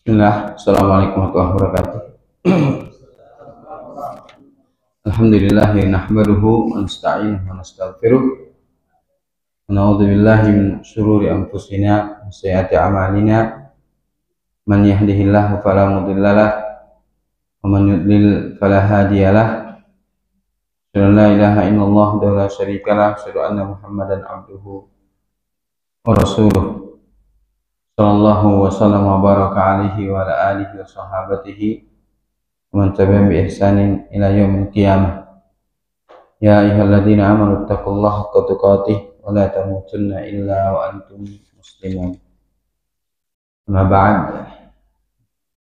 Bismillah, Assalamualaikum warahmatullahi wabarakatuh. Alhamdulillah, nahmaduhu wa nasta'inuhu wa nastaghfiruh wa na'udzu billahi min syururi anfusina wa sayyiati a'malina. Man yahdihillahu fala mudhillalah wa man yudlil fala hadiyalah. Asyhadu an la ilaha illallah wa la syarikalah, asyhadu anna Muhammadan abduhu wa rasuluh. Sallallahu wa sallam wa baraka alaihi wa ala alihi wa sahabatihi man tabi'ahum bi ihsanin ila yaumil qiyamah. Ya ayyuhalladzina amanu taqullaha haqqa tuqatih wa la tamutunna illa wa antum muslimun. Amma ba'd.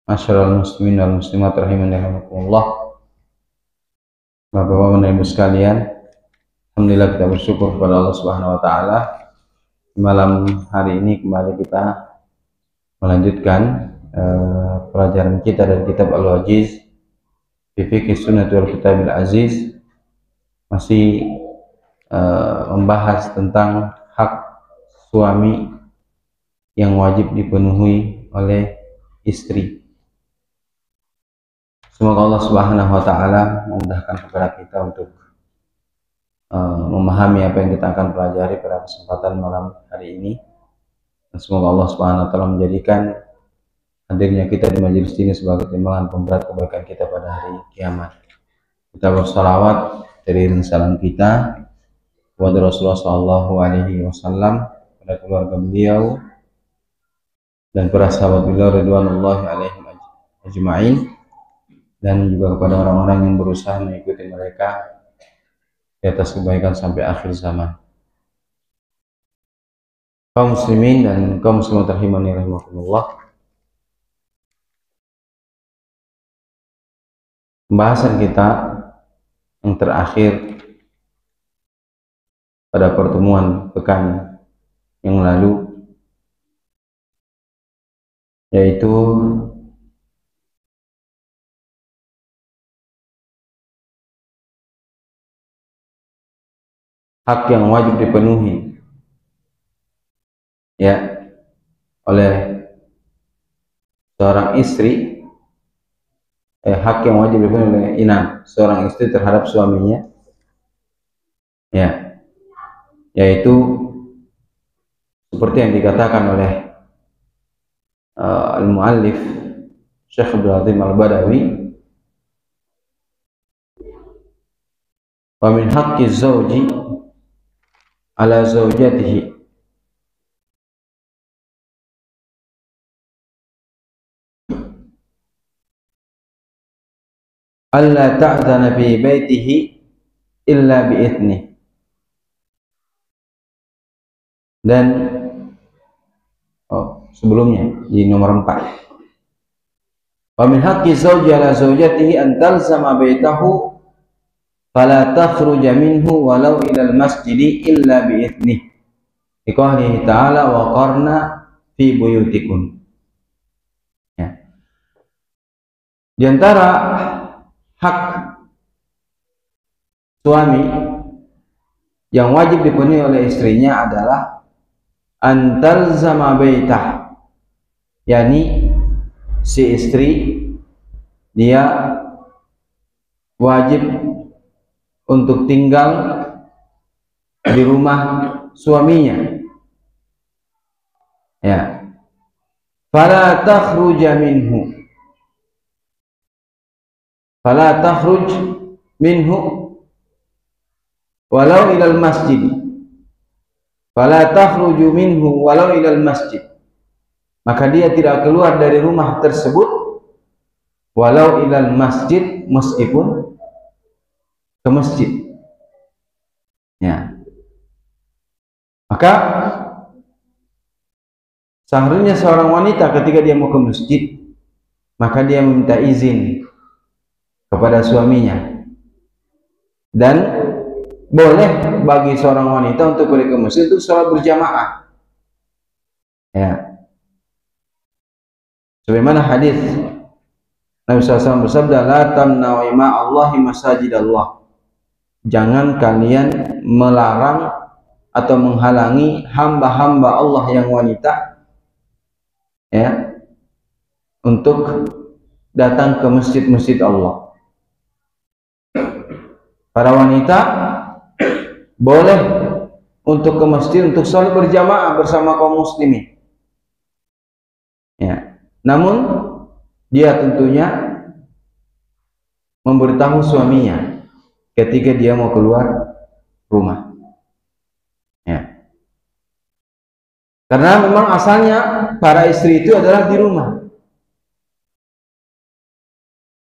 Masyarul muslimin wal muslimat rahimani rahimakumullah. Bapak-bapak dan ibu sekalian, alhamdulillah kita bersyukur kepada Allah Subhanahu wa taala. Malam hari ini kembali kita melanjutkan pelajaran kita dari kitab Al-Wajiz fi Fiqh Sunnah wal Kitabil Aziz, masih membahas tentang hak suami yang wajib dipenuhi oleh istri. Semoga Allah Subhanahu wa taala memudahkan kepada kita untuk memahami apa yang kita akan pelajari pada kesempatan malam hari ini. Dan semoga Allah Subhanahu wa taala menjadikan hadirnya kita di majelis ini sebagai timbangan pemberat kebaikan kita pada hari kiamat. Kita bersalawat dari salam kita kepada Rasulullah Shallallahu Alaihi Wasallam, pada keluarga beliau dan para sahabat beliau ridwanullahi alaihim ajma'in, dan juga kepada orang-orang yang berusaha mengikuti mereka di atas kebaikan sampai akhir zaman. Kaum muslimin dan kaum muslimat rahimani rahimakumullah. Pembahasan kita yang terakhir pada pertemuan pekan yang lalu yaitu hak yang wajib dipenuhi oleh seorang istri, hak yang wajib dipenuhi oleh seorang istri terhadap suaminya, yaitu seperti yang dikatakan oleh al-muallif Syekh Abdul Azim Al-Badawi, wa min haqqi zawji ala zawjatihi alla ta'zana fi baitihi illa bi'ithnih. Dan sebelumnya di nomor 4, wa min haqqi zawji ala zawjatihi an talzama baitahu fala takhruja minhu walau ilal masjidi illa bi'ithnih, liqaulihi ta'ala wa qarna fi buyutikum. Di antara hak suami yang wajib dipenuhi oleh istrinya adalah antalzama baitah, yakni si istri dia wajib untuk tinggal di rumah suaminya, fala takhruja minhu, fala takhruj minhu walau ilal masjid, fala takhruju minhu walau ilal masjid, maka dia tidak keluar dari rumah tersebut walau ilal masjid, meskipun ke masjid. Maka seharusnya seorang wanita ketika dia mau ke masjid, maka dia meminta izin kepada suaminya, dan boleh bagi seorang wanita untuk pergi ke masjid untuk sholat berjamaah, sebagaimana hadis Nabi SAW bersabda, la tamna'u ima Allahi masajid Allah, jangan kalian melarang atau menghalangi hamba-hamba Allah yang wanita untuk datang ke masjid-masjid Allah. Para wanita boleh untuk ke masjid untuk salat berjamaah bersama kaum muslimin. Ya. Namun dia tentunya memberitahu suaminya ketika dia mau keluar rumah. Ya. Karena memang asalnya para istri itu adalah di rumah.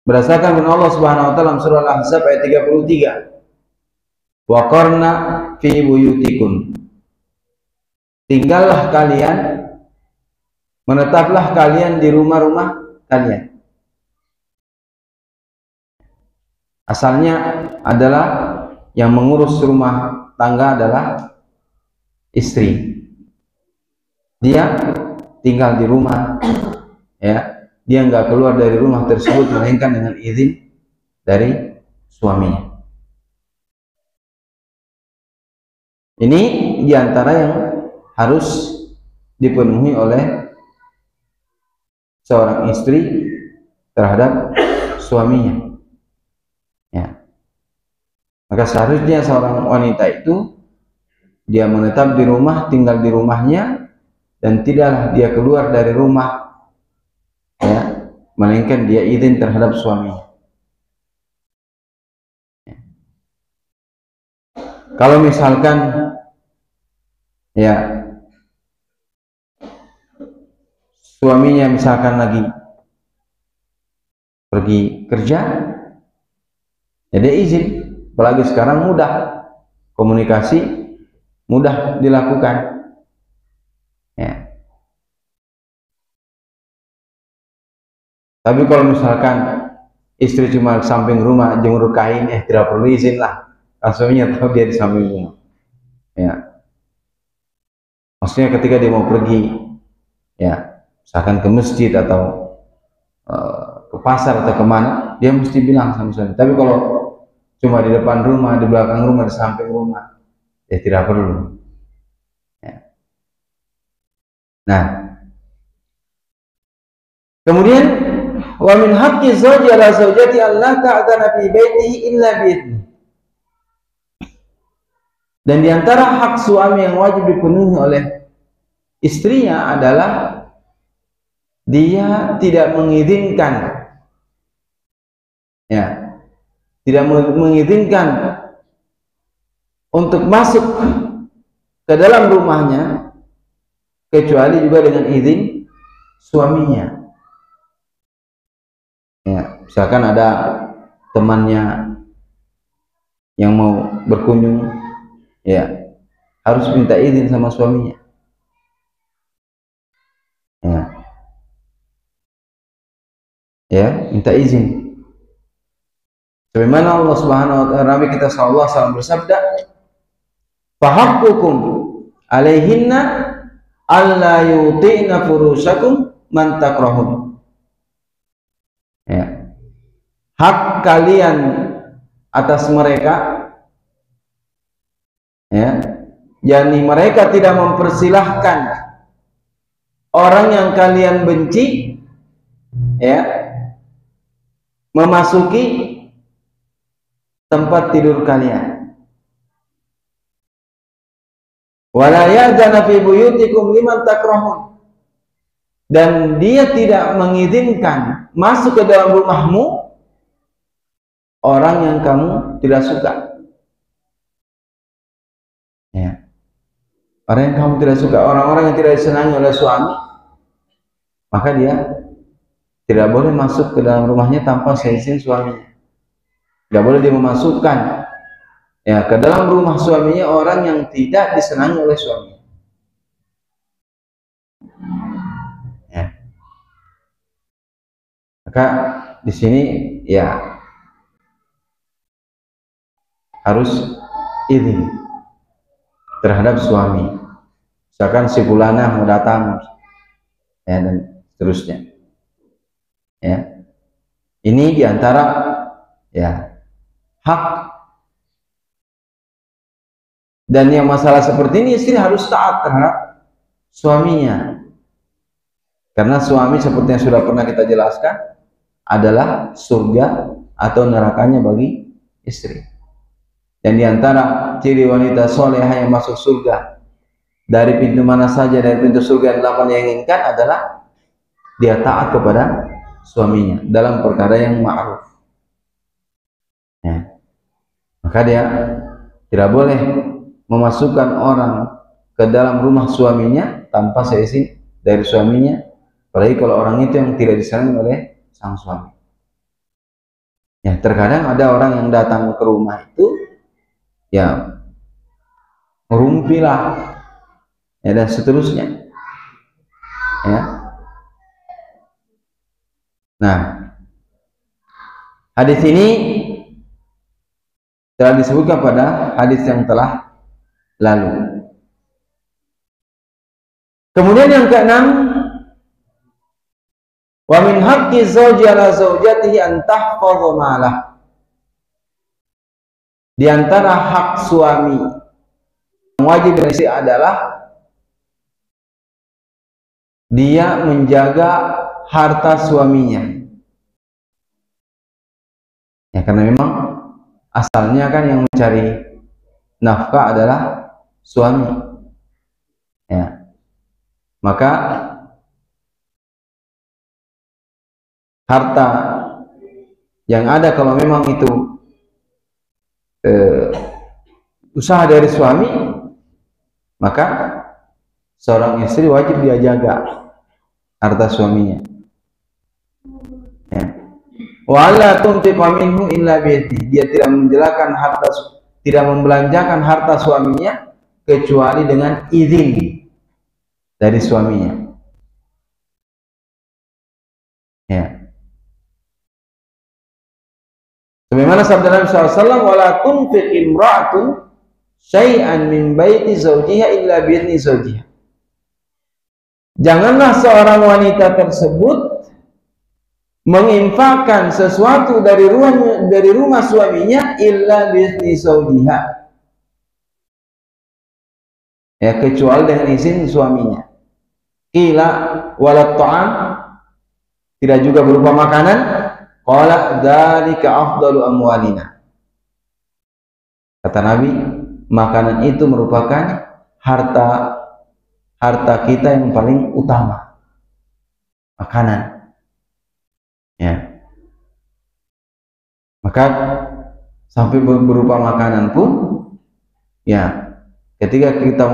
Berdasarkan firman Allah Subhanahu wa taala dalam surah Al-Ahzab ayat 33. Wa qarna fi buyutikum. Tinggallah kalian, menetaplah kalian di rumah-rumah kalian. Asalnya adalah yang mengurus rumah tangga adalah istri. Dia tinggal di rumah, ya. Dia nggak keluar dari rumah tersebut melainkan dengan izin dari suaminya. Ini diantara yang harus dipenuhi oleh seorang istri terhadap suaminya. Ya. Maka seharusnya seorang wanita itu dia menetap di rumah, tinggal di rumahnya, dan tidaklah dia keluar dari rumah, ya, melainkan dia izin terhadap suaminya. Ya. Kalau misalkan ya suaminya misalkan lagi pergi kerja, ya dia izin. Apalagi sekarang mudah komunikasi, mudah dilakukan. Ya. Tapi kalau misalkan istri cuma samping rumah jemur kain, tidak perlu izin lah. Suaminya tahu dia di samping rumah. Ya. Maksudnya ketika dia mau pergi, ya, misalkan ke masjid atau ke pasar atau kemana, dia mesti bilang sama suami. Tapi kalau cuma di depan rumah, di belakang rumah, di samping rumah, ya tidak perlu. Ya. Nah, kemudian wa min haqqi zawji ala zawjati alla ta'dana fi baitihi illa bi'idznih. Dan diantara hak suami yang wajib dipenuhi oleh istrinya adalah dia tidak mengizinkan, ya, tidak mengizinkan untuk masuk ke dalam rumahnya kecuali juga dengan izin suaminya. Ya, misalkan ada temannya yang mau berkunjung, ya, harus minta izin sama suaminya. Ya, minta izin. Sebagaimana Allah Subhanahu wa taala, Nabi kita sallallahu alaihi wasallam bersabda, "Fahaqqukum alaihinna alla yuti'na furushakum man takrahun." Ya. Hak kalian atas mereka, ya, yakni mereka tidak mempersilahkan orang yang kalian benci, ya, memasuki tempat tidur kalian. Wala ya'zana fi buyutikum liman takrahun. Dan dia tidak mengizinkan masuk ke dalam rumahmu orang yang kamu tidak suka. Ya. Orang yang kamu tidak suka, orang-orang yang tidak disenangi oleh suami, maka dia tidak boleh masuk ke dalam rumahnya tanpa seizin suaminya. Tidak boleh dia memasukkan, ya, ke dalam rumah suaminya orang yang tidak disenangi oleh suaminya. Ya. Maka di sini, ya, harus izin terhadap suami. Misalkan si fulana mau datang, ya, dan seterusnya. Ya. Ini diantara, ya, hak. Dan yang masalah seperti ini istri harus taat terhadap suaminya. Karena suami seperti yang sudah pernah kita jelaskan adalah surga atau nerakanya bagi istri. Dan diantara ciri wanita solehah yang masuk surga dari pintu mana saja, dari pintu surga yang 8 yang inginkan adalah dia taat kepada suaminya dalam perkara yang ma'ruf. Ya. Maka dia tidak boleh memasukkan orang ke dalam rumah suaminya tanpa seizin dari suaminya, apalagi kalau orang itu yang tidak disenangi oleh sang suami. Ya, terkadang ada orang yang datang ke rumah itu ya merumpilah ya dan seterusnya. Ya. Nah, hadis ini telah disebutkan pada hadis yang telah lalu. Kemudian yang keenam, wa min haqqi zawji ala zawjatihi an tahfadha malah. Di antara hak suami yang wajib berisi adalah dia menjaga harta suaminya. Ya, karena memang asalnya kan yang mencari nafkah adalah suami. Ya. Maka harta yang ada kalau memang itu usaha dari suami, maka seorang istri wajib dia jaga harta suaminya. Ya. Wa la tunfiqa minhu illa bi'idhnihi. Dia tidak menjelaskan harta, tidak membelanjakan harta suaminya kecuali dengan izin dari suaminya. Ya. Sebagaimana sabda Nabi SAW, wala tunfiq imra'atun syai'an min baiti zawjiha illa bi'idhni zawjiha. Janganlah seorang wanita tersebut menginfakkan sesuatu dari rumah suaminya illa bi'idhni zawjiha, ya, kecuali dengan izin suaminya. Qila walat ta'am, tidak juga berupa makanan. Qala dzalika afdalu amwalina. Kata Nabi, makanan itu merupakan harta kita yang paling utama. Makanan. Ya. Maka sampai berupa makanan pun, ya, ketika kita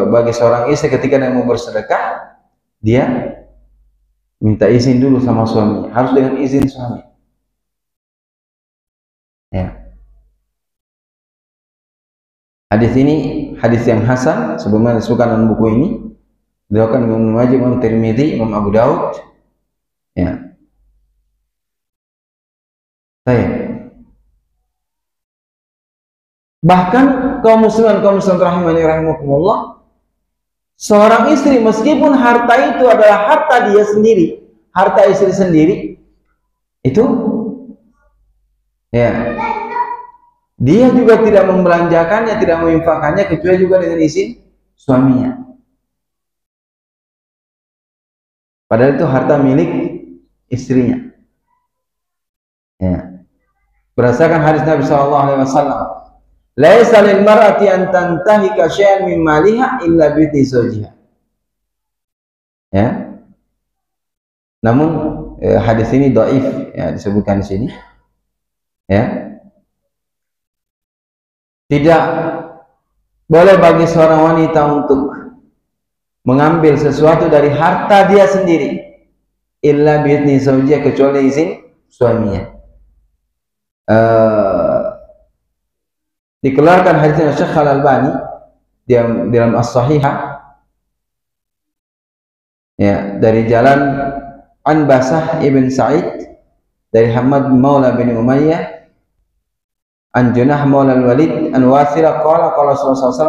bagi seorang istri ketika dia mau bersedekah, dia minta izin dulu sama suami, harus dengan izin suami. Ya. Hadis ini hadis yang hasan, sebagaimana disebutkan dalam buku ini, diriwayatkan Imam Majid, Imam Tirmidzi, Imam Abu Daud. Ya. Baik. Bahkan kaum muslimin rahimani rahimakumullah, seorang istri meskipun harta itu adalah harta dia sendiri, harta istri sendiri, itu ya, dia juga tidak membelanjakannya, tidak menginfakkannya kecuali juga dengan izin suaminya. Padahal itu harta milik istrinya. Ya. Berdasarkan hadis Nabi SAW, laisa lil mar'ati an tantahika syai'an min maliha illa bi zawjiha. Ya. Namun hadis ini dhaif, ya, disebutkan di sini. Ya. Tidak boleh bagi seorang wanita untuk mengambil sesuatu dari harta dia sendiri illa bi zawjiha, kecuali izin suaminya. Dikeluarkan hadisnya Syekh Al-Albani dalam As-Sahihah, ya, dari jalan Anbasah ibn Sa'id, dari Hamad Maula bin Umayyah, an Junah Maula al-Walid, an Wasila qala Rasulullah SAW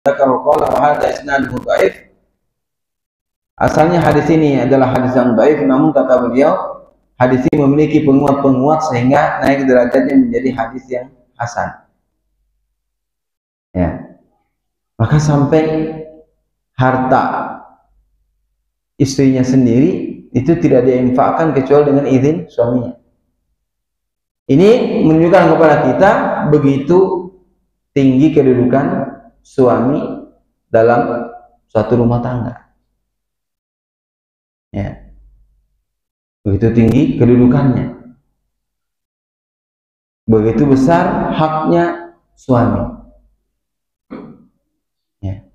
qala wa hadha isnaduhu dhaif. Asalnya hadis ini adalah hadis yang dhaif, namun kata beliau hadis ini memiliki penguat-penguat sehingga naik derajatnya menjadi hadis yang hasan. Ya. Maka sampai harta istrinya sendiri itu tidak diinfakkan kecuali dengan izin suaminya. Ini menunjukkan kepada kita begitu tinggi kedudukan suami dalam suatu rumah tangga. Ya. Begitu tinggi kedudukannya. Begitu besar haknya suami. Ya.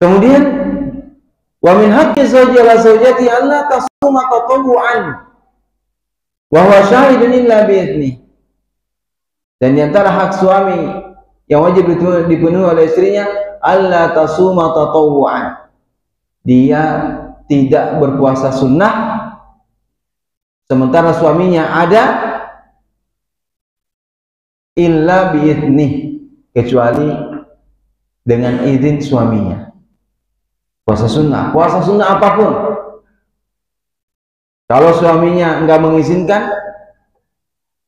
Kemudian wa min haqqi zawji ala zawjati alla tasuma tatawu'an wa huwa syahidun illa bi idzni. Dan di antara hak suami yang wajib dipenuhi oleh istrinya, alla tasuma tatawu'an. Dia tidak berpuasa sunnah sementara suaminya ada, illa bi idzni, kecuali dengan izin suaminya. Puasa sunnah apapun. Kalau suaminya enggak mengizinkan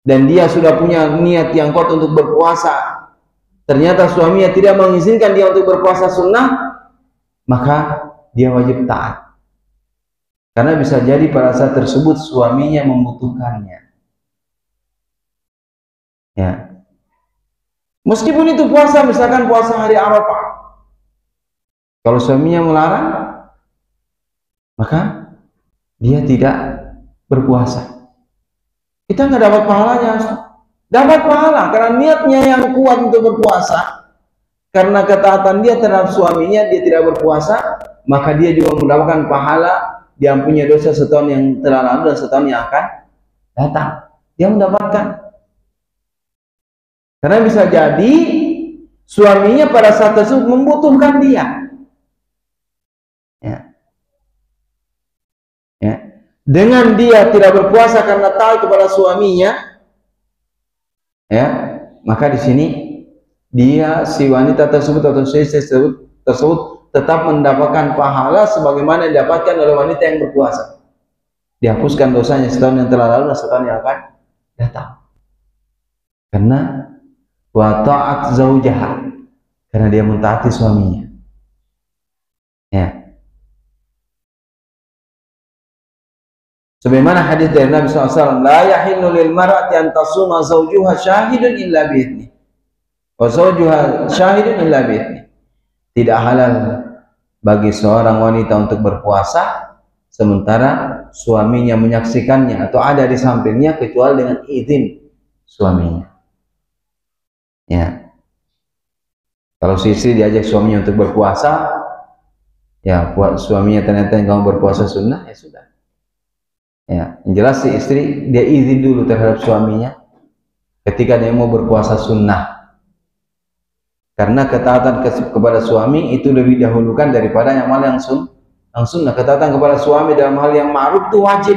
dan dia sudah punya niat yang kuat untuk berpuasa, ternyata suaminya tidak mengizinkan dia untuk berpuasa sunnah, maka dia wajib taat. Karena bisa jadi pada saat tersebut suaminya membutuhkannya. Ya. Meskipun itu puasa, misalkan puasa hari Arafah, kalau suaminya melarang, maka dia tidak berpuasa. Kita nggak dapat pahalanya. Dapat pahala karena niatnya yang kuat untuk berpuasa. Karena ketaatan dia terhadap suaminya, dia tidak berpuasa, maka dia juga mendapatkan pahala diampuni dosa setahun yang telah lalu dan setahun yang akan datang. Dia mendapatkan. Karena bisa jadi suaminya pada saat tersebut membutuhkan dia. Dengan dia tidak berpuasa karena taat kepada suaminya, ya, maka di sini dia, si wanita tersebut atau si istri tersebut tetap mendapatkan pahala sebagaimana didapatkan oleh wanita yang berpuasa. Dihapuskan dosanya setahun yang telah lalu dan setahun yang akan datang. Karena wa ta'at zaujaha, karena dia mentaati suaminya. Ya. Sebagaimana hadis dari Nabi SAW, la yahillu lil mar'ati an tasuma zawjuha syahidun illa bi'idni wa zawjuha syahidun illa bi'idni. Tidak halal bagi seorang wanita untuk berpuasa sementara suaminya menyaksikannya atau ada di sampingnya kecuali dengan izin suaminya. Ya. Kalau si istri diajak suaminya untuk berpuasa, ya suaminya ternyata yang kamu berpuasa sunnah, ya sudah. Ya, yang jelas si istri dia izin dulu terhadap suaminya ketika dia mau berpuasa sunnah, karena ketaatan kepada suami itu lebih dahulukan daripada yang sunnah. Ketaatan kepada suami dalam hal yang ma'ruf itu wajib,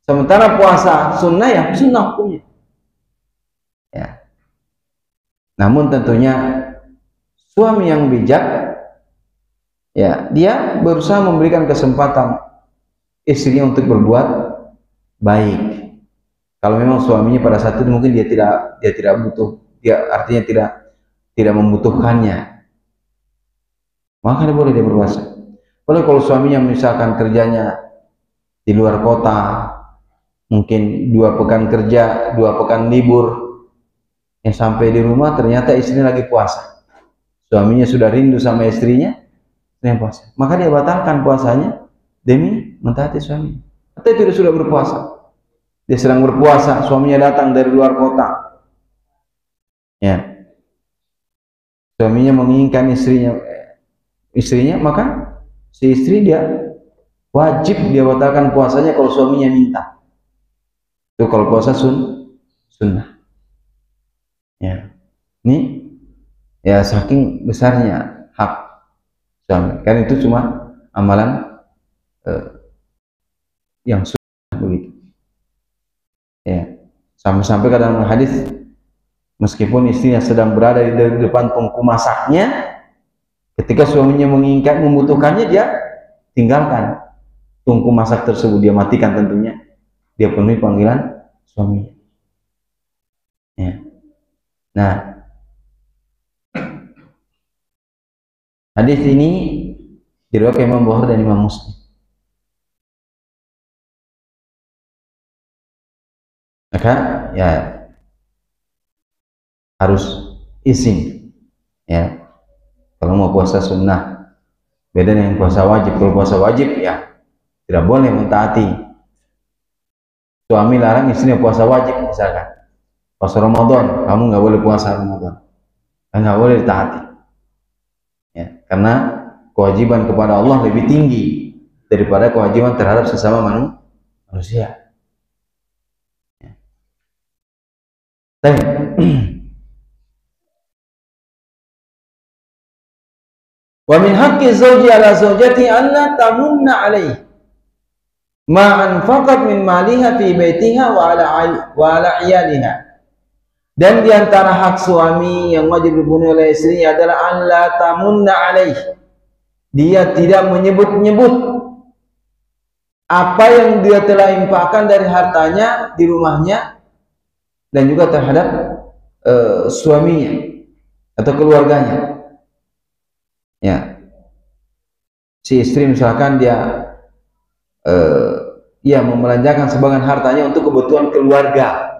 sementara puasa sunnah ya sunnah hukumnya. Ya. Namun tentunya suami yang bijak, ya, dia berusaha memberikan kesempatan istrinya untuk berbuat baik. Kalau memang suaminya pada saat itu mungkin dia tidak butuh, dia artinya tidak membutuhkannya, maka dia boleh dia berpuasa. Boleh kalau suaminya misalkan kerjanya di luar kota, mungkin 2 pekan kerja, 2 pekan libur, yang sampai di rumah ternyata istrinya lagi puasa. Suaminya sudah rindu sama istrinya, dia puasa. Maka dia batalkan puasanya demi mentaati suami. Atau tidak sudah berpuasa, dia sedang berpuasa, suaminya datang dari luar kota, ya, suaminya menginginkan istrinya, maka si istri dia wajib dia batalkan puasanya kalau suaminya minta. Itu kalau puasa sunnah. Ya, ini ya saking besarnya hak suami. Kan itu cuma amalan yang sunnah begitu. Ya, sampai-sampai kadang hadis, meskipun istrinya sedang berada di depan tungku masaknya, ketika suaminya menginginkan, membutuhkannya, dia tinggalkan tungku masak tersebut, dia matikan tentunya, dia penuhi panggilan suaminya. Ya. Nah, Hadis ini diriwayatkan Imam Bukhari dan Imam Muslim. Maka ya harus izin ya kalau mau puasa sunnah. Beda dengan puasa wajib. Kalau puasa wajib ya tidak boleh mentaati. Suami larang istrinya puasa wajib, misalkan puasa Ramadan, kamu nggak boleh puasa Ramadan, nggak boleh ditaati ya, karena kewajiban kepada Allah lebih tinggi daripada kewajiban terhadap sesama manusia. Wa min haqqi zawji ala zawjati alla tamunna alaihi ma anfaqat min maliha fi baitiha wa ala iyaliha. Dan diantara hak suami yang wajib dipenuhi oleh istrinya adalah alla tamunna alaihi, dia tidak menyebut-nyebut apa yang dia telah infakkan dari hartanya di rumahnya dan juga terhadap suaminya atau keluarganya. Ya, si istri misalkan dia membelanjakan sebagian hartanya untuk kebutuhan keluarga,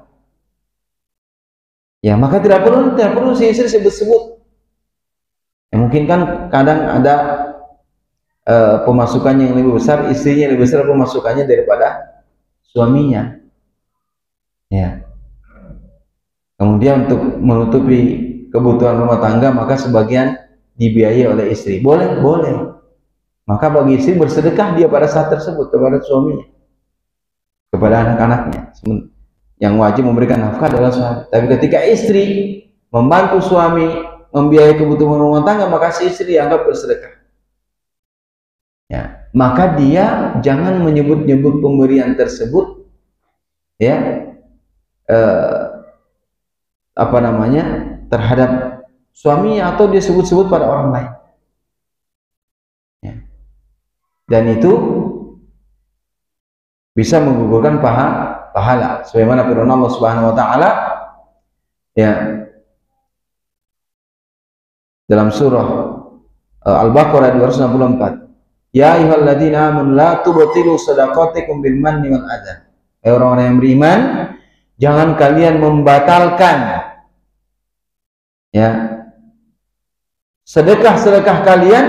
ya maka tidak perlu si istri sebut-sebut. Ya, mungkin kan kadang ada pemasukannya yang lebih besar, istrinya lebih besar pemasukannya daripada suaminya. Ya. Kemudian untuk menutupi kebutuhan rumah tangga maka sebagian dibiayai oleh istri. Boleh. Maka bagi istri bersedekah dia pada saat tersebut kepada suaminya, kepada anak-anaknya. Yang wajib memberikan nafkah adalah suami. Tapi ketika istri membantu suami membiayai kebutuhan rumah tangga, maka si istri dianggap bersedekah. Ya, maka dia jangan menyebut-nyebut pemberian tersebut, ya, terhadap suaminya atau dia sebut-sebut pada orang lain. Ya. Dan itu bisa menggugurkan pahala. Sebagaimana firman Allah Subhanahu wa taala ya dalam surah Al-Baqarah 264. Ya ayyuhalladzina amanu la tubtilu shadaqatikum bil manni wal adza. Orang-orang yang beriman, jangan kalian membatalkan ya sedekah-sedekah kalian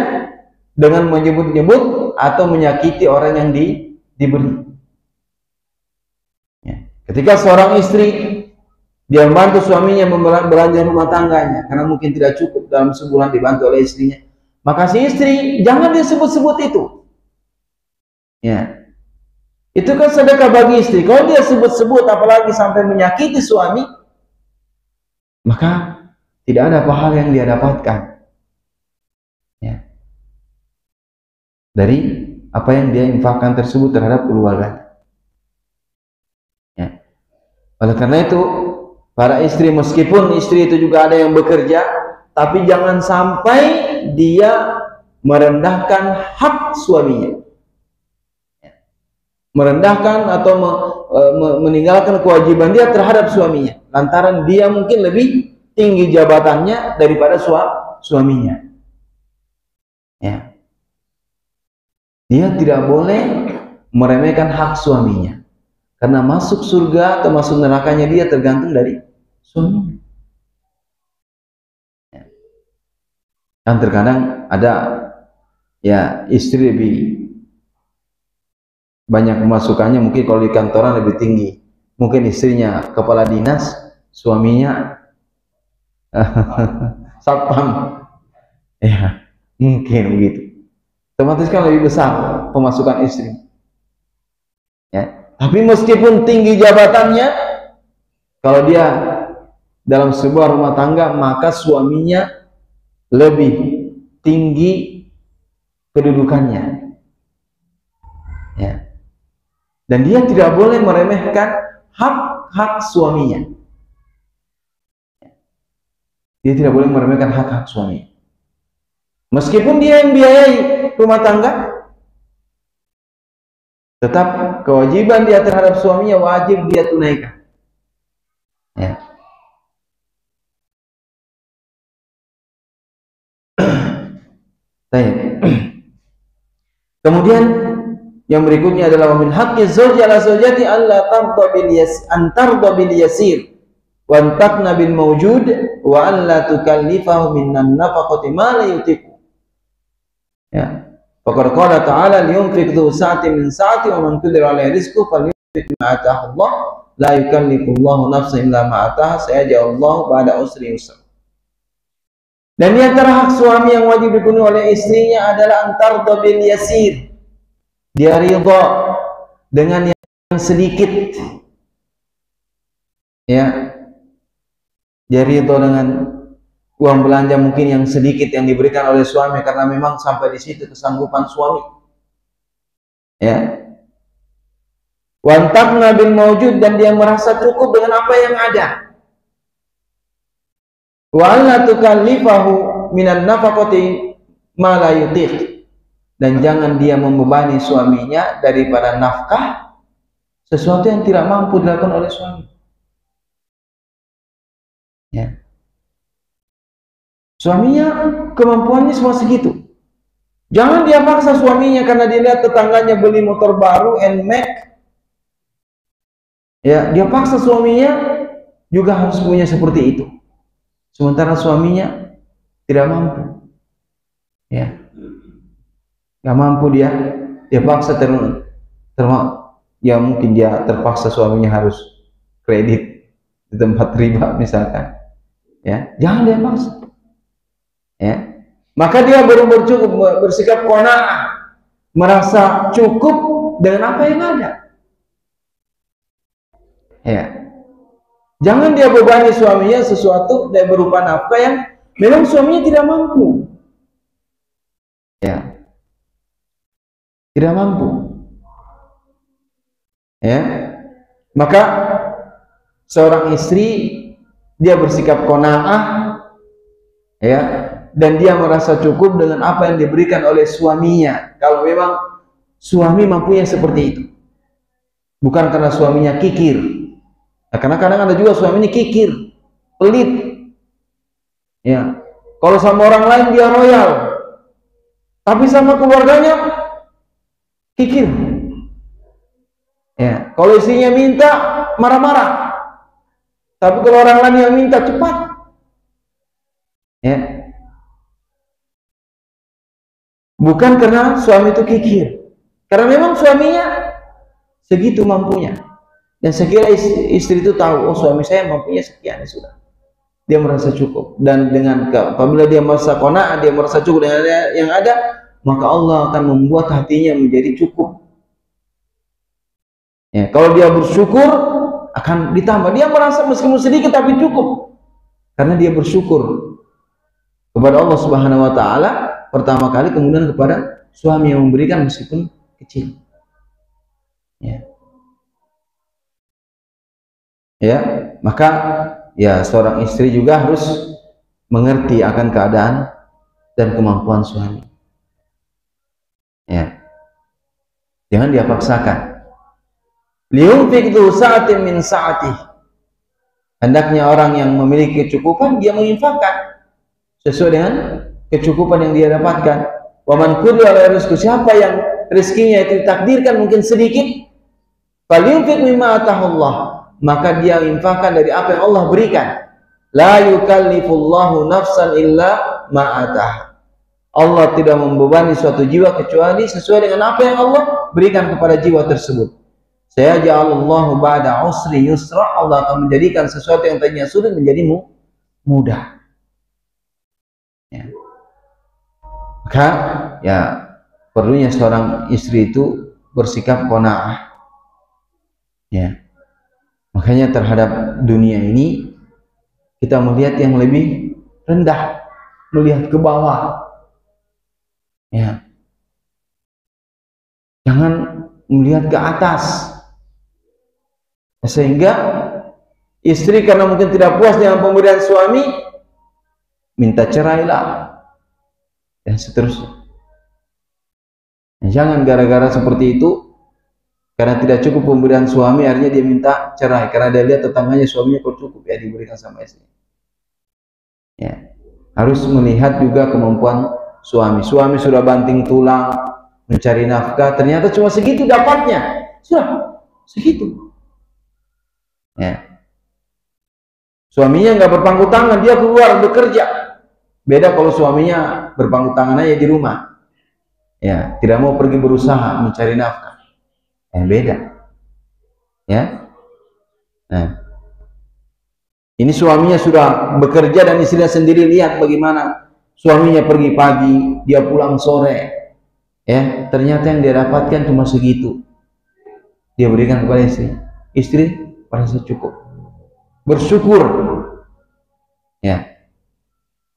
dengan menyebut-nyebut atau menyakiti orang yang diberi. Ya. Ketika seorang istri dia membantu suaminya belanja rumah tangganya karena mungkin tidak cukup dalam sebulan dibantu oleh istrinya, maka si istri jangan dia sebut-sebut itu. Ya. Itu kan sedekah bagi istri. Kalau dia sebut-sebut apalagi sampai menyakiti suami, maka tidak ada pahala yang dia dapatkan. Ya. Dari apa yang dia infakkan tersebut terhadap keluarga. Ya. Oleh karena itu, para istri meskipun istri itu juga ada yang bekerja, tapi jangan sampai dia merendahkan hak suaminya. Merendahkan atau meninggalkan kewajiban dia terhadap suaminya lantaran dia mungkin lebih tinggi jabatannya daripada suaminya. Ya. Dia tidak boleh meremehkan hak suaminya karena masuk surga atau masuk nerakanya dia tergantung dari suaminya. Ya. Dan terkadang ada ya istri lebih banyak pemasukannya, mungkin kalau di kantoran lebih tinggi, mungkin istrinya kepala dinas, suaminya satpam, ya mungkin begitu. Otomatis kan lebih besar pemasukan istri. Ya. Tapi meskipun tinggi jabatannya, kalau dia dalam sebuah rumah tangga, maka suaminya lebih tinggi kedudukannya. Ya. Dan dia tidak boleh meremehkan hak-hak suaminya. Dia tidak boleh meremehkan hak-hak suaminya. Meskipun dia yang biayai rumah tangga, tetap kewajiban dia terhadap suaminya wajib dia tunaikan. Ya. Kemudian yang berikutnya adalah min haqqi zawji ala zawjati alla tarda bil yasir wa antaqna bil mawjud wa alla tukallifahu minan nafaqati ma la yutiqu. Ya. Faqad qala ta'ala liyunfiq dhu sa'atin min sa'ati wa man qadira 'alaihi rizquhu falyunfiq mimma ataahu Allah la yukallifu Allahu nafsan illa ma ataaha sayaj'alullahu ba'da usri yusra. Dan di antara hak suami yang wajib dipenuhi oleh istrinya adalah antar bil yasir. Dia ridha dengan yang sedikit. Ya. Dia ridha dengan uang belanja mungkin yang sedikit yang diberikan oleh suami karena memang sampai di situ kesanggupan suami. Ya. Wantaqna bil mawjud, dan dia merasa cukup dengan apa yang ada. Wa alla tukallifahu minan nafaqati ma la yutiq, dan jangan dia membebani suaminya daripada nafkah sesuatu yang tidak mampu dilakukan oleh suami. Ya. Suaminya kemampuannya cuma segitu. Jangan dia paksa suaminya karena dia lihat tetangganya beli motor baru NMAX. Ya, dia paksa suaminya juga harus punya seperti itu. Sementara suaminya tidak mampu. Ya. Nggak mampu dia paksa ya mungkin dia terpaksa suaminya harus kredit di tempat riba misalkan. Ya, jangan dia paksa. Ya, maka dia baru bersikap qanaah, merasa cukup dengan apa yang ada. Ya, jangan dia bebani suaminya sesuatu yang berupa nafkah yang memang suaminya tidak mampu. Ya, tidak mampu. Ya, maka seorang istri dia bersikap qanaah, ya, dan dia merasa cukup dengan apa yang diberikan oleh suaminya kalau memang suami mampunya seperti itu, bukan karena suaminya kikir. Nah, karena kadang ada juga suaminya kikir, pelit. Ya, kalau sama orang lain dia royal, tapi sama keluarganya kikir. Ya, kalau istrinya minta marah-marah, tapi kalau orang lain yang minta cepat. Ya, bukan karena suami itu kikir, karena memang suaminya segitu mampunya. Dan sekira istri itu tahu, oh suami saya mampunya sekian, ya sudah, dia merasa cukup. Dan dengan apabila dia merasa qanaah, dia merasa cukup dengan yang ada, maka Allah akan membuat hatinya menjadi cukup. Ya, kalau dia bersyukur akan ditambah. Dia merasa meskipun sedikit tapi cukup, karena dia bersyukur kepada Allah Subhanahu wa taala pertama kali, kemudian kepada suami yang memberikan meskipun kecil. Ya. Ya, maka ya seorang istri juga harus mengerti akan keadaan dan kemampuan suami. Ya. Jangan dia paksakan. Liyunfiq dzu sa'atin min sa'atih. Hendaknya orang yang memiliki kecukupan dia menginfakkan sesuai dengan kecukupan yang dia dapatkan. Wa man qudira alaihi rizquhu, siapa yang rezekinya itu ditakdirkan mungkin sedikit, falyunfiq mimma ataahu Allah, maka dia infakkan dari apa yang Allah berikan. La yukallifullahu nafsan illa ma ataaha. Allah tidak membebani suatu jiwa kecuali sesuai dengan apa yang Allah berikan kepada jiwa tersebut. Sayaj'alullahu ba'da usri yusra, Allah akan menjadikan sesuatu yang tadinya sulit menjadi mudah. Ya. Maka ya perlunya seorang istri itu bersikap qanaah. Ya. Makanya terhadap dunia ini kita melihat yang lebih rendah, melihat ke bawah. Ya. Jangan melihat ke atas. Sehingga istri karena mungkin tidak puas dengan pemberian suami, minta cerailah dan seterusnya. Jangan gara-gara seperti itu, karena tidak cukup pemberian suami, akhirnya dia minta cerai karena dia lihat tetangganya suaminya kok cukup ya diberikan sama istri. Ya, harus melihat juga kemampuan suami. Suami sudah banting tulang, mencari nafkah, ternyata cuma segitu dapatnya, sudah segitu. Ya. Suaminya nggak berpangku tangan, dia keluar bekerja. Beda kalau suaminya berpangku tangan aja di rumah, ya, tidak mau pergi berusaha mencari nafkah, beda, ya. Nah, ini suaminya sudah bekerja dan istrinya sendiri lihat bagaimana suaminya pergi pagi, dia pulang sore, ya, ternyata yang dia dapatkan cuma segitu. Dia berikan kepada istri merasa cukup, bersyukur, ya.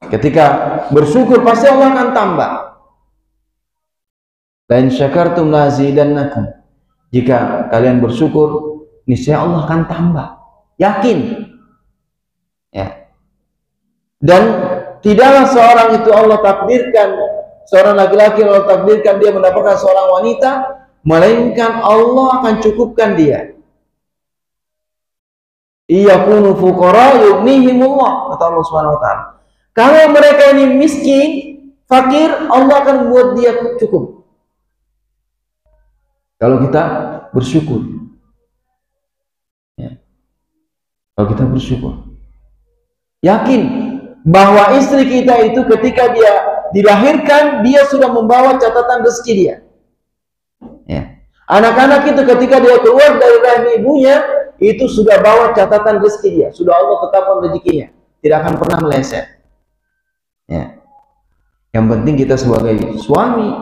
Ketika bersyukur pasti Allah akan tambah. La in syakartum la azidannakum. Jika kalian bersyukur, niscaya Allah akan tambah. Yakin. Ya. Dan tidaklah seorang itu Allah takdirkan, seorang laki-laki Allah takdirkan dia mendapatkan seorang wanita, melainkan Allah akan cukupkan dia. Iyakunu fuqara yughnihimullah, kata Allah Subhanahu wa taala. Kalau mereka ini miskin, fakir, Allah akan buat dia cukup. Kalau kita bersyukur, ya. Kalau kita bersyukur, yakin bahwa istri kita itu ketika dia dilahirkan, dia sudah membawa catatan rezeki dia. Ya. Anak-anak itu ketika dia keluar dari rahim ibunya, itu sudah bawa catatan rezeki dia, sudah Allah tetapkan rezekinya, tidak akan pernah meleset. Ya. Yang penting kita sebagai suami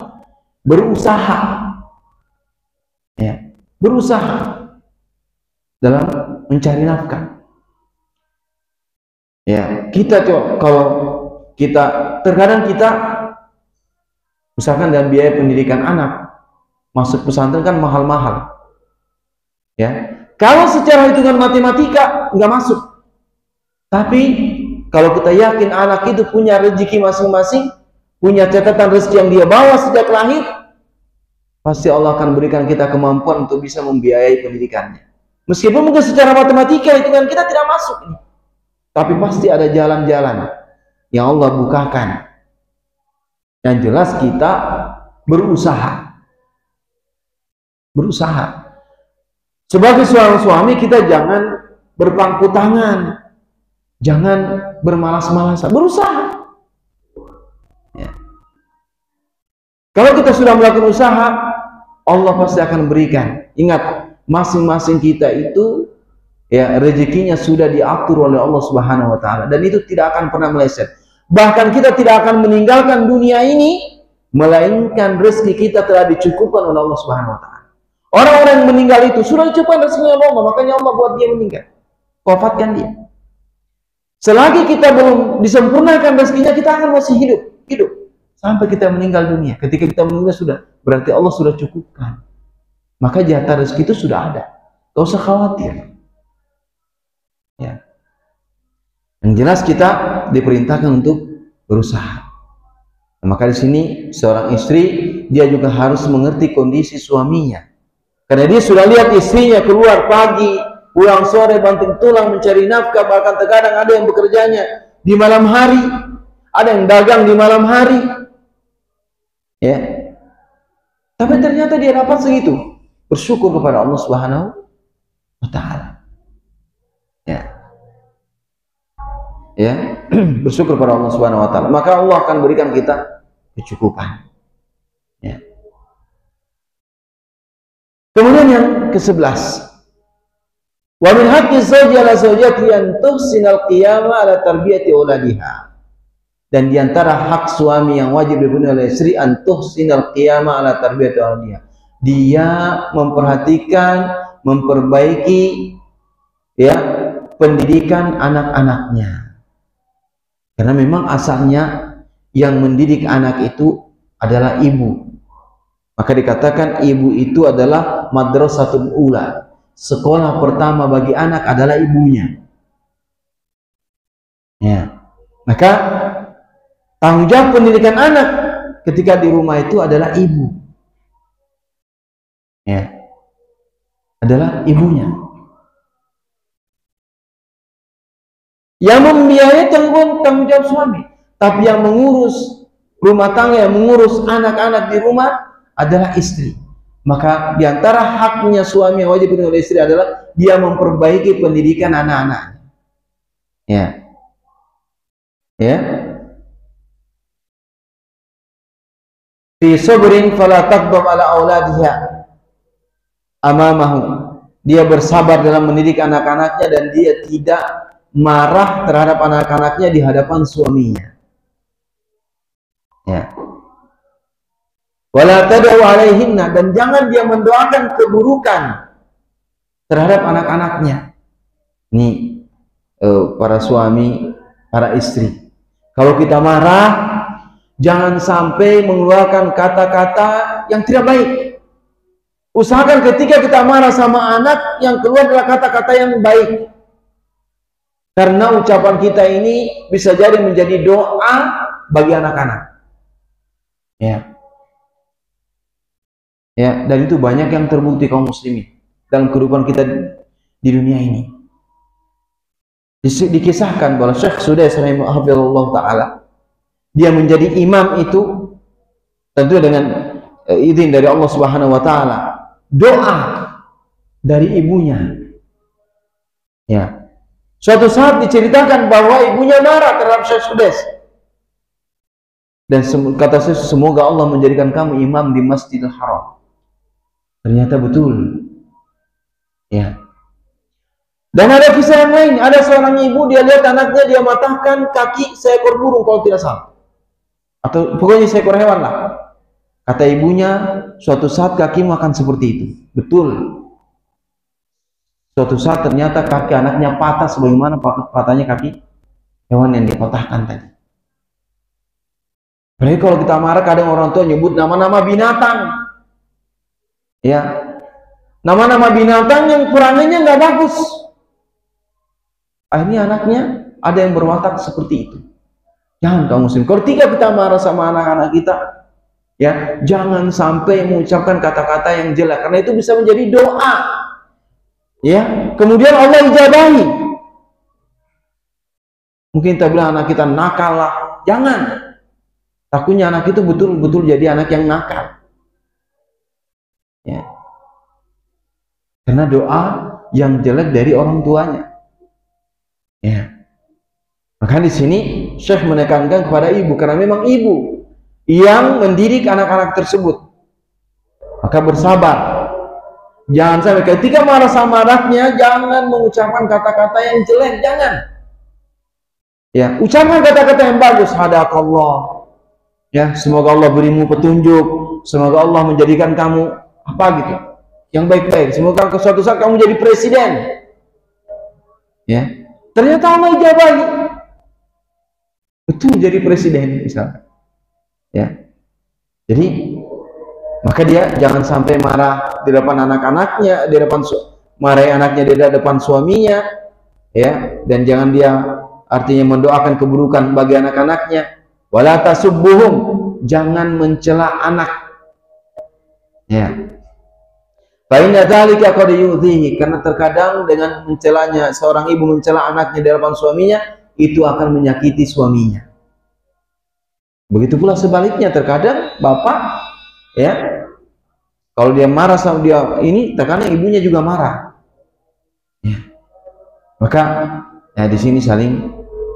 berusaha, ya, berusaha dalam mencari nafkah. Ya, kita kalau kita terkadang kita misalkan dalam biaya pendidikan anak, masuk pesantren kan mahal-mahal. Ya, kalau secara hitungan matematika nggak masuk. Tapi kalau kita yakin anak itu punya rezeki masing-masing, punya catatan rezeki yang dia bawa sejak lahir, pasti Allah akan berikan kita kemampuan untuk bisa membiayai pendidikannya. Meskipun mungkin secara matematika hitungan kita tidak masuk, tapi pasti ada jalan-jalan yang Allah bukakan. Yang jelas kita berusaha. Berusaha. Sebagai seorang suami kita jangan berpangku tangan, jangan bermalas-malasan, berusaha. Ya. Kalau kita sudah melakukan usaha, Allah pasti akan berikan. Ingat, masing-masing kita itu, ya, rezekinya sudah diatur oleh Allah Subhanahu wa taala, dan itu tidak akan pernah meleset. Bahkan kita tidak akan meninggalkan dunia ini melainkan rezeki kita telah dicukupkan oleh Allah Subhanahu wa taala. Orang-orang yang meninggal itu sudah dicukupkan rezekinya oleh Allah, makanya Allah buat dia meninggal, wafatkan dia. Selagi kita belum disempurnakan rezekinya, kita akan masih hidup sampai kita meninggal dunia. Ketika kita meninggal sudah, berarti Allah sudah cukupkan. Maka jatah rezeki itu sudah ada. Gak usah khawatir. Ya. Yang jelas kita diperintahkan untuk berusaha. Nah, maka di sini seorang istri dia juga harus mengerti kondisi suaminya. Karena dia sudah lihat istrinya keluar pagi, pulang sore, banting tulang mencari nafkah, bahkan terkadang ada yang bekerjanya di malam hari, ada yang dagang di malam hari. Ya. Tapi ternyata dia dapat segitu. Bersyukur kepada Allah Subhanahu wa taala. Ya. Ya, bersyukur kepada Allah Subhanahu wa taala. Maka Allah akan berikan kita kecukupan. Ya. Kemudian yang ke-11. Wa min haqqi zawji ala zawjati an tuhsinal qiyama ala tarbiyati auladiha. Dan diantara hak suami yang wajib dipenuhi oleh istri an tuhsinal qiyama ala tarbiyati auladiha. Dia memperhatikan, memperbaiki, ya, pendidikan anak-anaknya. Karena memang asalnya yang mendidik anak itu adalah ibu. Maka dikatakan ibu itu adalah madrasatul ula. Sekolah pertama bagi anak adalah ibunya. Ya. Maka tanggung jawab pendidikan anak ketika di rumah itu adalah ibu. Ya. Adalah ibunya. Yang membiayai tanggung jawab suami, tapi yang mengurus rumah tangga, yang mengurus anak-anak di rumah adalah istri. Maka diantara haknya suami yang wajib oleh istri adalah dia memperbaiki pendidikan anak-anaknya. Ya, ya. Fi sabrin fala taqdam ala auladiha amamahu. Dia bersabar dalam mendidik anak-anaknya dan dia tidak marah terhadap anak-anaknya di hadapan suaminya. Ya. Wala tad'u alaihinna, dan jangan dia mendoakan keburukan terhadap anak-anaknya. Nih, para suami, para istri, kalau kita marah, jangan sampai mengeluarkan kata-kata yang tidak baik. Usahakan ketika kita marah sama anak, yang keluar adalah kata-kata yang baik. Karena ucapan kita ini bisa jadi menjadi doa bagi anak-anak. Ya. Ya, dan itu banyak yang terbukti kaum muslimin dalam kehidupan kita di dunia ini. Dikisahkan bahwa Syekh Sudais rahimahullah taala, dia menjadi imam itu tentu dengan izin dari Allah Subhanahu wa taala, doa dari ibunya. Ya. Suatu saat diceritakan bahwa ibunya marah terhadap Syekh Sudais. Dan kata Syekh, semoga Allah menjadikan kamu imam di Masjidil Haram. Ternyata betul. Ya. Dan ada kisah yang lain, ada seorang ibu, dia lihat anaknya, dia matahkan kaki seekor burung kalau tidak salah, atau pokoknya seekor hewan lah. Kata ibunya, suatu saat kakimu akan seperti itu. Betul. Suatu saat ternyata kaki anaknya patah sebagaimana patahnya kaki hewan yang dipatahkan tadi. Berarti kalau kita marah, kadang orang tua nyebut nama-nama binatang. Ya, nama-nama binatang yang peranannya nggak bagus. Akhirnya anaknya ada yang berwatak seperti itu. Jangan kaum muslim. Kalau kita marah sama anak-anak kita, ya jangan sampai mengucapkan kata-kata yang jelek, karena itu bisa menjadi doa. Ya, kemudian Allah ijabahi. Mungkin kita bilang anak kita nakal lah, jangan. Takutnya anak itu betul-betul jadi anak yang nakal. Ya. Karena doa yang jelek dari orang tuanya. Ya. Maka di sini Syekh menekankan kepada ibu, karena memang ibu yang mendidik anak-anak tersebut. Maka bersabar. Jangan sampai ketika marah sama anaknya, jangan mengucapkan kata-kata yang jelek, jangan. Ya, ucapkan kata-kata yang bagus. Hadakallah. Ya, semoga Allah berimu petunjuk. Semoga Allah menjadikan kamu apa gitu, yang baik-baik. Semoga suatu saat kamu jadi presiden. Ya, ternyata Allah ijabahi, betul jadi presiden misalnya. Ya, jadi maka dia jangan sampai marah di depan anak-anaknya, di depan marahi anaknya di depan suaminya, ya. Dan jangan dia artinya mendoakan keburukan bagi anak-anaknya. Wala tasubbuhum, jangan mencela anak. Ya. Fa inna dzalika qad yu'dhihi, karena terkadang dengan mencelanya, seorang ibu mencela anaknya di hadapan suaminya, itu akan menyakiti suaminya. Begitu pula sebaliknya, terkadang bapak, ya, kalau dia marah sama dia ini, terkadang ibunya juga marah. Ya. Maka ya di sini saling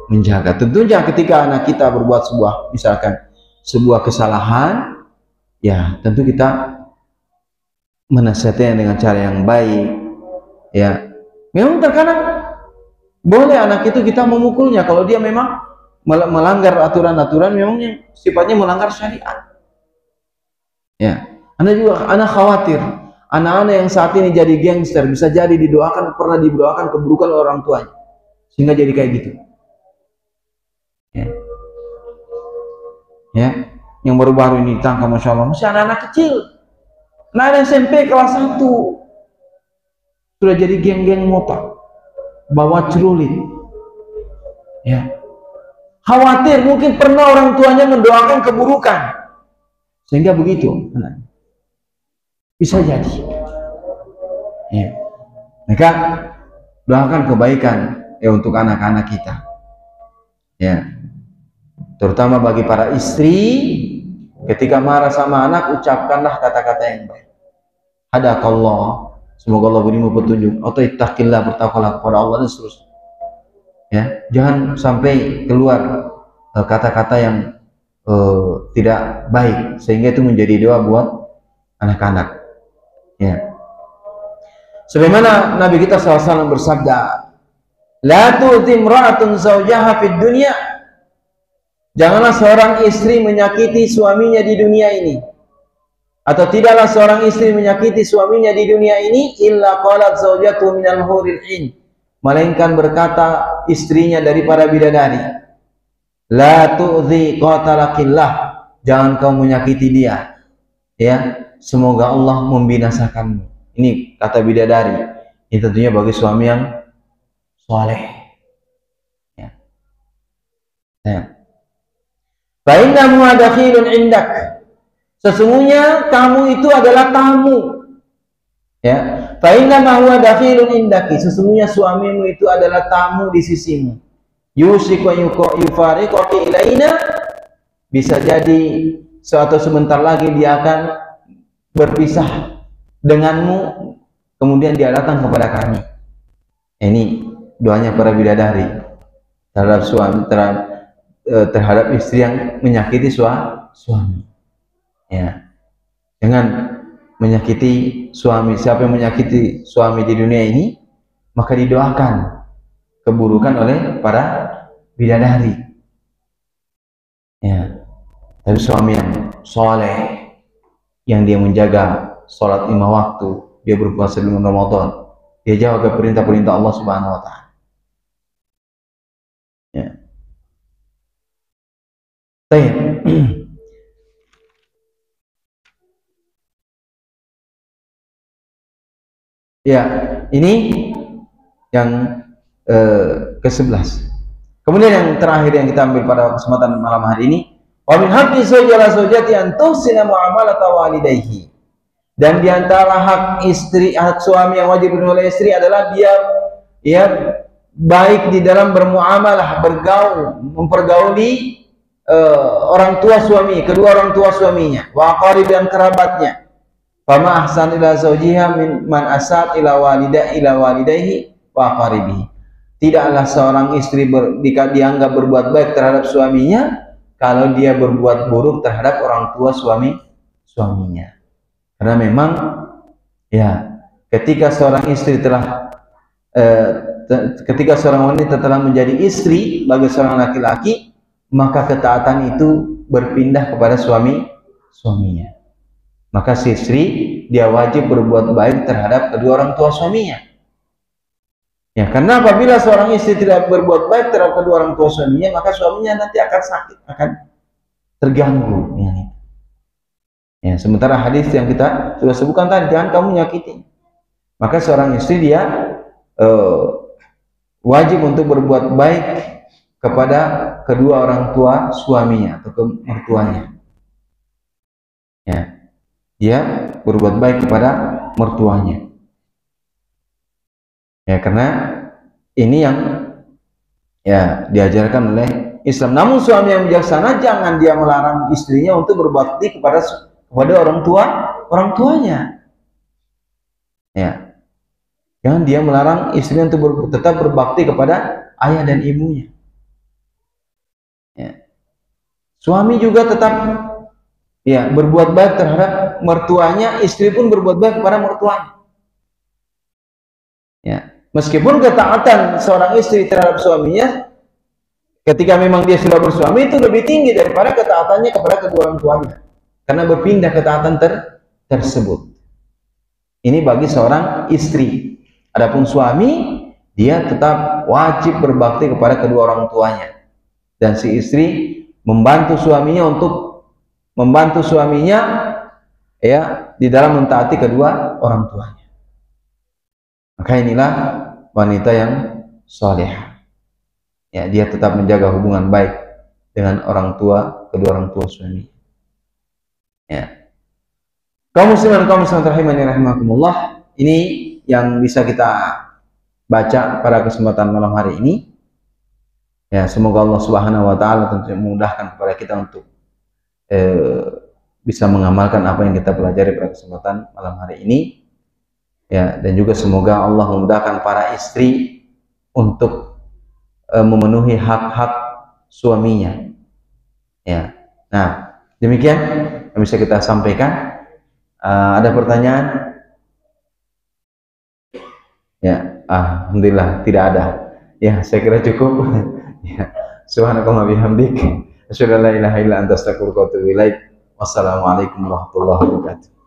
menjaga. Tentunya ketika anak kita berbuat misalkan sebuah kesalahan, ya tentu kita menasihatinya dengan cara yang baik. Ya, memang terkadang boleh anak itu kita memukulnya kalau dia memang melanggar aturan-aturan memang yang sifatnya melanggar syariat. Ya, anak khawatir anak-anak yang saat ini jadi gangster bisa jadi pernah didoakan keburukan oleh orang tuanya sehingga jadi kayak gitu. Ya, ya, yang baru-baru ini ditangkap, masya Allah, masih anak-anak kecil. Nah, SMP kelas 1 sudah jadi geng-geng motor, bawa celurit. Ya, khawatir mungkin pernah orang tuanya mendoakan keburukan sehingga begitu. Bisa jadi. Ya. Maka doakan kebaikan ya untuk anak-anak kita. Ya. Terutama bagi para istri, Ketika marah sama anak, ucapkanlah kata-kata yang baik. Hadakallah, semoga Allah berimu petunjuk. Atau ittaqillah, bertakwalah kepada Allah, dan seterusnya. Ya, jangan sampai keluar kata-kata yang tidak baik, sehingga itu menjadi doa buat anak-anak. Ya. Sebagaimana Nabi kita SAW bersabda, la tu'ti imra'atun zawjaha fid dunya. Janganlah seorang istri menyakiti suaminya di dunia ini. Atau tidaklah seorang istri menyakiti suaminya di dunia ini illa qalat zawjatu minal huril 'ain. Melainkan berkata istrinya dari para bidadari. La tu'zi qatalakillah. Jangan kau menyakiti dia. Ya, semoga Allah membinasakanmu. Ini kata bidadari. Ini tentunya bagi suami yang soleh. Ya. Ya. Fa innahu dakhilun indak. Sesungguhnya kamu itu adalah tamu. Ya. Fa innahu dakhilun indaki. Sesungguhnya suamimu itu adalah tamu di sisimu. Yusiku yufariqaki ilaina. Bisa jadi suatu sebentar lagi dia akan berpisah denganmu, kemudian dia datang kepada kami. Ini doanya para bidadari terhadap suami, terhadap istri yang menyakiti suami. Ya, jangan menyakiti suami. Siapa yang menyakiti suami di dunia ini, maka didoakan keburukan oleh para bidadari. Ya, tapi suami yang soleh, yang dia menjaga sholat 5 waktu, dia berpuasa di bulan Ramadan, dia jawab ke perintah-perintah Allah Subhanahu wa Ta'ala. Ya. Baik. Ya, ini yang ke-11. Kemudian yang terakhir yang kita ambil pada kesempatan malam hari ini, wa min haqqi zawjati an tuhsina muamalata walidayhi. Dan diantara hak istri, hak suami yang wajib oleh istri adalah dia baik di dalam bermuamalah, bergaul, mempergauli orang tua suami, kedua orang tua suaminya, wa aqarib dan kerabatnya. Fama ahsan ila zawjiha min man asat ila walidayhi wa aqaribihi. Tidaklah seorang istri dianggap berbuat baik terhadap suaminya kalau dia berbuat buruk terhadap orang tua suaminya. Karena memang ya, ketika seorang istri ketika seorang wanita telah menjadi istri bagi seorang laki-laki, maka ketaatan itu berpindah kepada suaminya. Maka si istri dia wajib berbuat baik terhadap kedua orang tua suaminya. Ya, karena apabila seorang istri tidak berbuat baik terhadap kedua orang tua suaminya, maka suaminya nanti akan sakit, akan terganggu. Ya, sementara hadis yang kita sudah sebutkan tadi, jangan kamu nyakiti. Maka seorang istri dia wajib untuk berbuat baik kepada kedua orang tua suaminya atau mertuanya. Ya, dia berbuat baik kepada mertuanya. Ya, karena ini yang ya diajarkan oleh Islam. Namun suami yang bijaksana jangan dia melarang istrinya untuk berbakti kepada orang tuanya. Ya, jangan dia melarang istrinya untuk tetap berbakti kepada ayah dan ibunya. Ya. Suami juga tetap ya berbuat baik terhadap mertuanya, istri pun berbuat baik kepada mertuanya. Ya. Meskipun ketaatan seorang istri terhadap suaminya ketika memang dia sudah bersuami itu lebih tinggi daripada ketaatannya kepada kedua orang tuanya, karena berpindah ketaatan tersebut. Ini bagi seorang istri. Adapun suami, dia tetap wajib berbakti kepada kedua orang tuanya, dan si istri membantu suaminya ya di dalam mentaati kedua orang tuanya. Maka inilah wanita yang salihah. Ya, dia tetap menjaga hubungan baik dengan kedua orang tua suami. Ya. Kaum muslimin rahimani rahimakumullah, ini yang bisa kita baca pada kesempatan malam hari ini. Ya, semoga Allah Subhanahu wa taala tentu memudahkan kepada kita untuk bisa mengamalkan apa yang kita pelajari pada kesempatan malam hari ini. Ya, dan juga semoga Allah memudahkan para istri untuk memenuhi hak-hak suaminya. Ya. Nah, demikian yang bisa kita sampaikan. Ada pertanyaan? Ya, alhamdulillah tidak ada. Ya, saya kira cukup. Ya. Subhanakallahumma bihamdik, asyhadu an la ilaha illa anta astaghfiruka wa atubu ilaik. Wassalamualaikum warahmatullahi wabarakatuh.